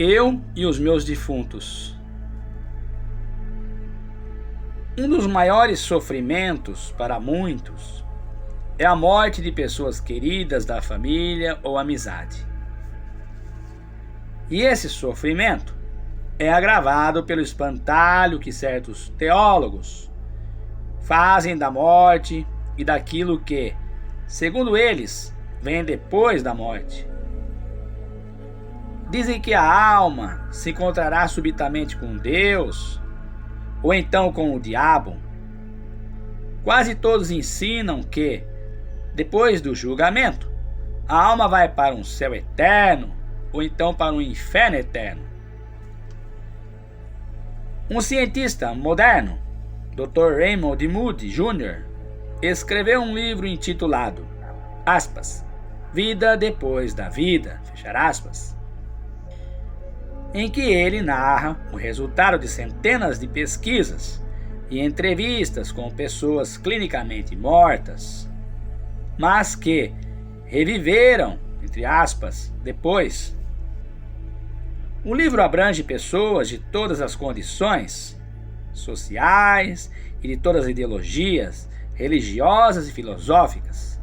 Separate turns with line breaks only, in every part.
Eu e os meus defuntos. Um dos maiores sofrimentos para muitos é a morte de pessoas queridas da família ou amizade. E esse sofrimento é agravado pelo espantalho que certos teólogos fazem da morte e daquilo que, segundo eles, vem depois da morte. Dizem que a alma se encontrará subitamente com Deus, ou então com o diabo. Quase todos ensinam que, depois do julgamento, a alma vai para um céu eterno, ou então para um inferno eterno. Um cientista moderno, Dr. Raymond Moody Jr., escreveu um livro intitulado, aspas, Vida depois da vida, fechar aspas, em que ele narra o resultado de centenas de pesquisas e entrevistas com pessoas clinicamente mortas, mas que reviveram, entre aspas, depois. O livro abrange pessoas de todas as condições sociais e de todas as ideologias religiosas e filosóficas.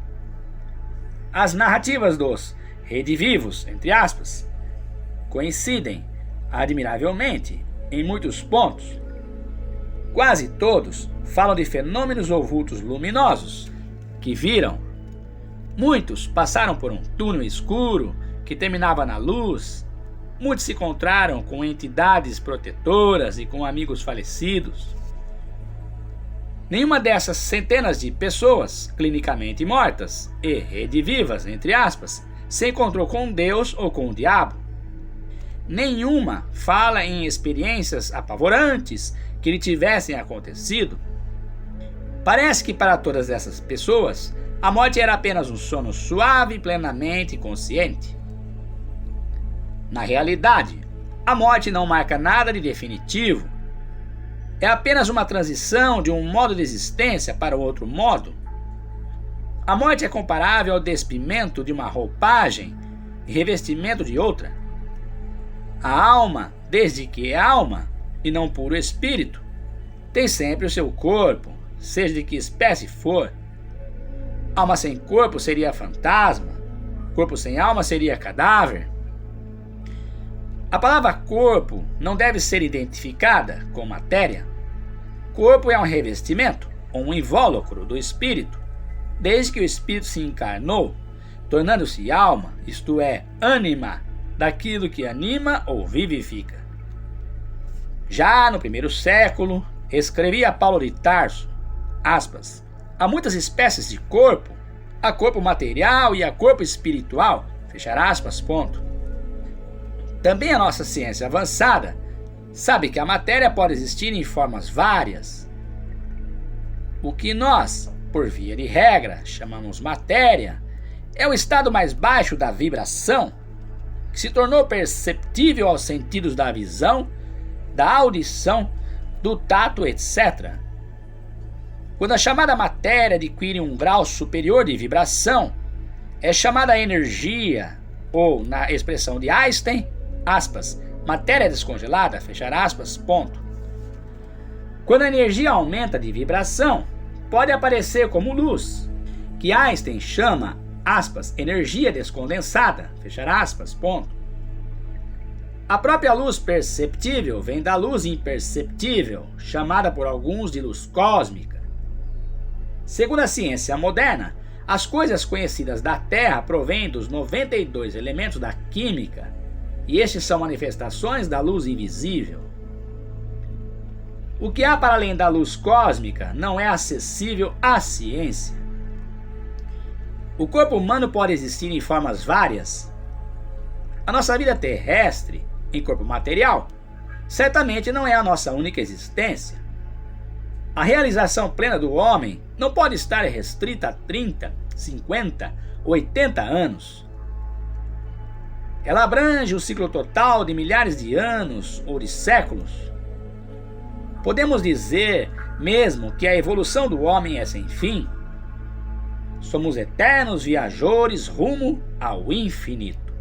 As narrativas dos redivivos, entre aspas, coincidem admiravelmente em muitos pontos. Quase todos falam de fenômenos ou vultos luminosos que viram. Muitos passaram por um túnel escuro que terminava na luz. Muitos se encontraram com entidades protetoras e com amigos falecidos. Nenhuma dessas centenas de pessoas clinicamente mortas e redivivas, entre aspas, se encontrou com Deus ou com o diabo. Nenhuma fala em experiências apavorantes que lhe tivessem acontecido. Parece que para todas essas pessoas, a morte era apenas um sono suave e plenamente consciente. Na realidade, a morte não marca nada de definitivo. É apenas uma transição de um modo de existência para outro modo. A morte é comparável ao despimento de uma roupagem e revestimento de outra. A alma, desde que é alma e não puro espírito, tem sempre o seu corpo, seja de que espécie for. Alma sem corpo seria fantasma, corpo sem alma seria cadáver. A palavra corpo não deve ser identificada com matéria. Corpo é um revestimento, ou um invólucro do espírito, desde que o espírito se encarnou, tornando-se alma, isto é, ânima, daquilo que anima ou vivifica. Já no primeiro século, escrevia Paulo de Tarso, aspas, há muitas espécies de corpo, há corpo material e há corpo espiritual, fechar aspas, ponto. Também a nossa ciência avançada sabe que a matéria pode existir em formas várias. O que nós, por via de regra, chamamos matéria, é o estado mais baixo da vibração, que se tornou perceptível aos sentidos da visão, da audição, do tato, etc. Quando a chamada matéria adquire um grau superior de vibração, é chamada energia, ou, na expressão de Einstein, aspas, matéria descongelada, fechar aspas, ponto. Quando a energia aumenta de vibração, pode aparecer como luz, que Einstein chama, aspas, energia descondensada, fechar aspas, ponto. A própria luz perceptível vem da luz imperceptível, chamada por alguns de luz cósmica. Segundo a ciência moderna, as coisas conhecidas da Terra provêm dos 92 elementos da química, e estes são manifestações da luz invisível. O que há para além da luz cósmica não é acessível à ciência. O corpo humano pode existir em formas várias. A nossa vida terrestre, em corpo material, certamente não é a nossa única existência. A realização plena do homem não pode estar restrita a 30, 50, 80 anos. Ela abrange o ciclo total de milhares de anos ou de séculos. Podemos dizer mesmo que a evolução do homem é sem fim. Somos eternos viajores rumo ao infinito.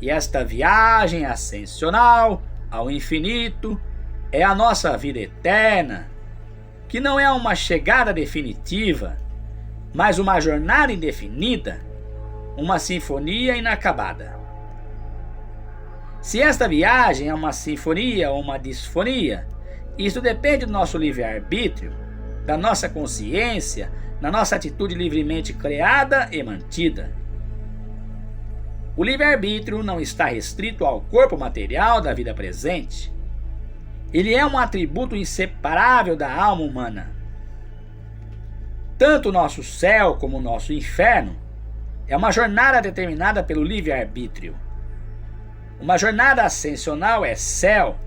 E esta viagem ascensional ao infinito é a nossa vida eterna, que não é uma chegada definitiva, mas uma jornada indefinida, uma sinfonia inacabada. Se esta viagem é uma sinfonia ou uma disfonia, isso depende do nosso livre-arbítrio, da nossa consciência, da nossa atitude livremente criada e mantida. O livre-arbítrio não está restrito ao corpo material da vida presente. Ele é um atributo inseparável da alma humana. Tanto o nosso céu como o nosso inferno é uma jornada determinada pelo livre-arbítrio. Uma jornada ascensional é céu,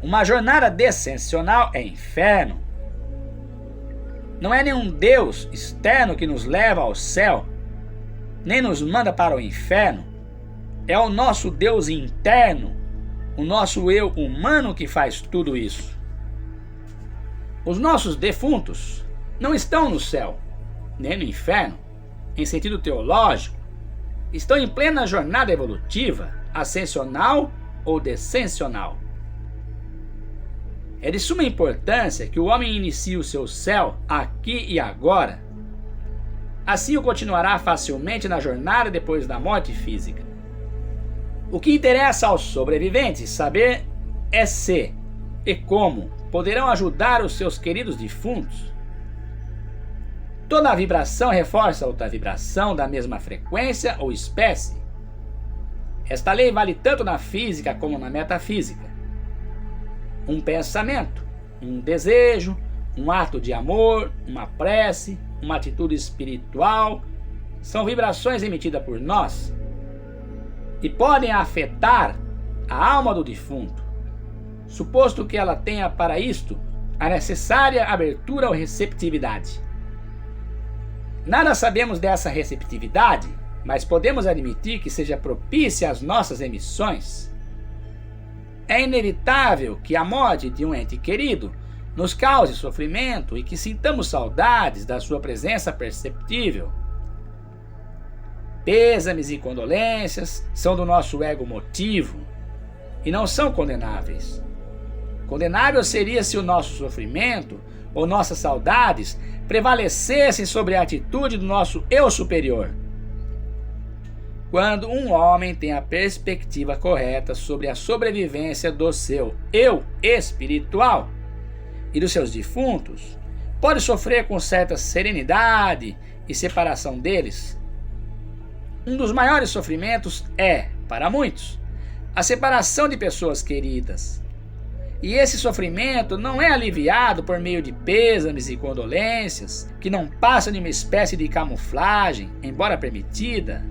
uma jornada descensional é inferno. Não é nenhum Deus externo que nos leva ao céu, nem nos manda para o inferno. É o nosso Deus interno, o nosso eu humano que faz tudo isso. Os nossos defuntos não estão no céu, nem no inferno, em sentido teológico. Estão em plena jornada evolutiva, ascensional ou descensional. É de suma importância que o homem inicie o seu céu aqui e agora. Assim o continuará facilmente na jornada depois da morte física. O que interessa aos sobreviventes saber é se e como poderão ajudar os seus queridos defuntos. Toda vibração reforça outra vibração da mesma frequência ou espécie. Esta lei vale tanto na física como na metafísica. Um pensamento, um desejo, um ato de amor, uma prece, uma atitude espiritual, são vibrações emitidas por nós e podem afetar a alma do defunto, suposto que ela tenha para isto a necessária abertura ou receptividade. Nada sabemos dessa receptividade, mas podemos admitir que seja propícia às nossas emissões. É inevitável que a morte de um ente querido nos cause sofrimento e que sintamos saudades da sua presença perceptível. Pêsames e condolências são do nosso ego motivo e não são condenáveis. Condenável seria se o nosso sofrimento ou nossas saudades prevalecessem sobre a atitude do nosso eu superior. Quando um homem tem a perspectiva correta sobre a sobrevivência do seu eu espiritual e dos seus defuntos, pode sofrer com certa serenidade e separação deles. Um dos maiores sofrimentos é, para muitos, a separação de pessoas queridas. E esse sofrimento não é aliviado por meio de pêsames e condolências, que não passam de uma espécie de camuflagem, embora permitida.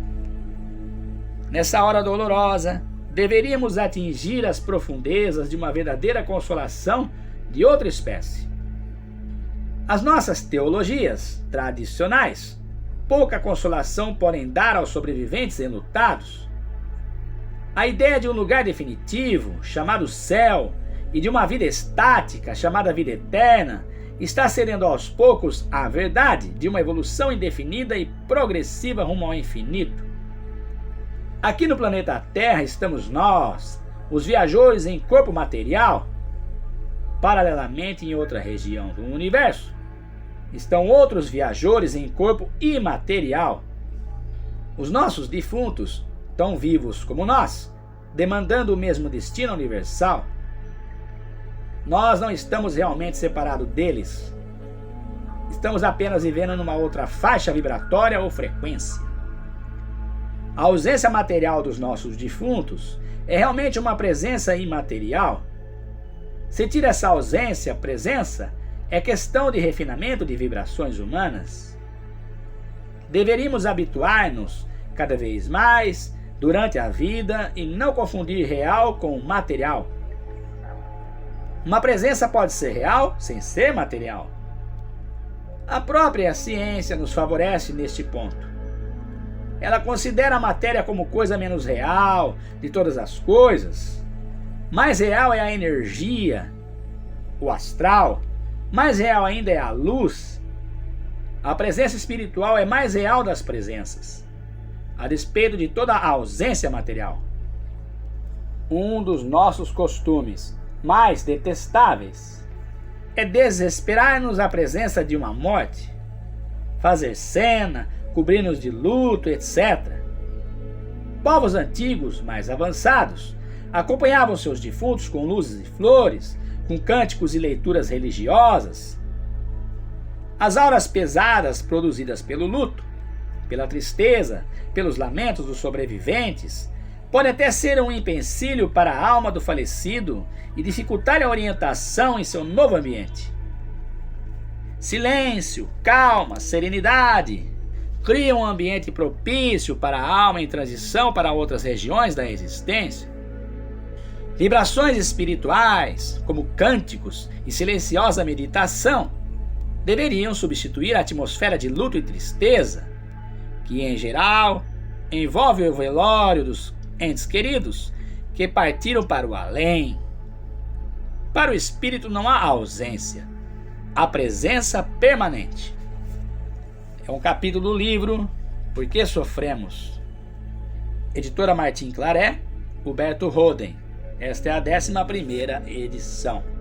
Nessa hora dolorosa, deveríamos atingir as profundezas de uma verdadeira consolação de outra espécie. As nossas teologias tradicionais pouca consolação podem dar aos sobreviventes enlutados. A ideia de um lugar definitivo, chamado céu, e de uma vida estática, chamada vida eterna, está cedendo aos poucos a verdade de uma evolução indefinida e progressiva rumo ao infinito. Aqui no planeta Terra estamos nós, os viajores em corpo material. Paralelamente, em outra região do universo, estão outros viajores em corpo imaterial. Os nossos defuntos, tão vivos como nós, demandando o mesmo destino universal. Nós não estamos realmente separados deles. Estamos apenas vivendo numa outra faixa vibratória ou frequência. A ausência material dos nossos defuntos é realmente uma presença imaterial. Sentir essa ausência, presença, é questão de refinamento de vibrações humanas. Deveríamos habituar-nos cada vez mais durante a vida e não confundir real com material. Uma presença pode ser real sem ser material. A própria ciência nos favorece neste ponto. Ela considera a matéria como coisa menos real de todas as coisas. Mais real é a energia, o astral. Mais real ainda é a luz. A presença espiritual é mais real das presenças, a despeito de toda a ausência material. Um dos nossos costumes mais detestáveis é desesperar-nos à presença de uma morte, fazer cena, cobrir-nos de luto, etc. Povos antigos, mais avançados, acompanhavam seus defuntos com luzes e flores, com cânticos e leituras religiosas. As auras pesadas produzidas pelo luto, pela tristeza, pelos lamentos dos sobreviventes, podem até ser um empecilho para a alma do falecido e dificultar a orientação em seu novo ambiente. Silêncio, calma, serenidade criam um ambiente propício para a alma em transição para outras regiões da existência. Vibrações espirituais, como cânticos e silenciosa meditação, deveriam substituir a atmosfera de luto e tristeza, que, em geral, envolve o velório dos entes queridos que partiram para o além. Para o espírito não há ausência, há presença permanente. É um capítulo do livro Por que Sofremos? Editora Martim Claret, Huberto Roden. Esta é a 11ª edição.